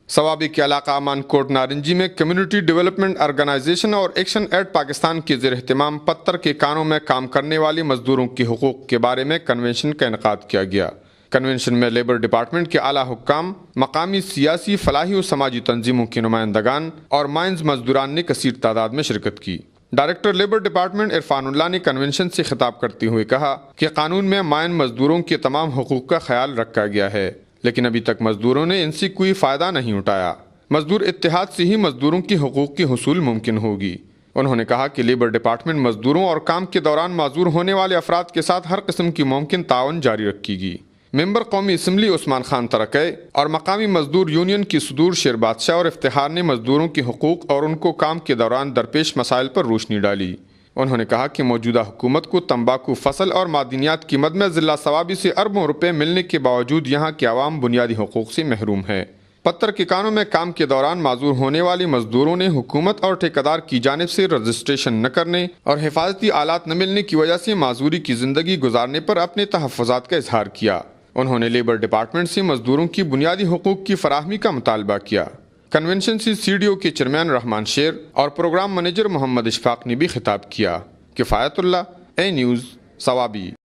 سوابی کے علاقہ امان کوٹ نارنجی میں کمیونٹی ڈیولپمنٹ آرگنائزیشن اور ایکشن ایڈ پاکستان کے زیر اہتمام پتھر کے کانوں میں کام کرنے والی مزدوروں کے حقوق کے بارے میں کنونشن کا انعقاد کیا گیا۔ کنونشن میں لیبر ڈپارٹمنٹ کے اعلیٰ حکام، مقامی سیاسی، فلاحی و سماجی تنظیموں کے نمائندگان اور مائنز مزدوران نے کثیر تعداد میں شرکت کی۔ ڈائریکٹر لیبر ڈپارٹمنٹ عرفان اللہ نے کنونشن سے خطاب کرتے ہوئے کہا کہ قانون میں مائن مزدوروں کے تمام حقوق کا خیال رکھا گیا ہے، لیکن ابھی تک مزدوروں نے ان سے کوئی فائدہ نہیں اٹھایا۔ مزدور اتحاد سے ہی مزدوروں کے حقوق کی حصول ممکن ہوگی۔ انہوں نے کہا کہ لیبر ڈپارٹمنٹ مزدوروں اور کام کے دوران معذور ہونے والے افراد کے ساتھ ہر قسم کی ممکن تعاون جاری رکھے گی۔ ممبر قومی اسمبلی عثمان خان ترکے اور مقامی مزدور یونین کی صدور شیر بادشاہ اور افتخار نے مزدوروں کے حقوق اور ان کو کام کے دوران درپیش مسائل پر روشنی ڈالی۔ انہوں نے کہا کہ موجودہ حکومت کو تمباکو فصل اور معدنیات کی مد میں ضلع سوابی سے اربوں روپے ملنے کے باوجود یہاں کے عوام بنیادی حقوق سے محروم ہے۔ پتھر کے کانوں میں کام کے دوران معذور ہونے والے مزدوروں نے حکومت اور ٹھیکیدار کی جانب سے رجسٹریشن نہ کرنے اور حفاظتی آلات نہ ملنے کی وجہ سے معذوری کی زندگی گزارنے پر اپنے تحفظات کا اظہار کیا۔ انہوں نے لیبر ڈپارٹمنٹ سے مزدوروں کی بنیادی حقوق کی فراہمی کا مطالبہ کیا۔ کنونشن سے سی ڈی او کے چیئرمین رحمان شیر اور پروگرام منیجر محمد اشفاق نے بھی خطاب کیا۔ کفایت اللہ، اے نیوز، سوابی۔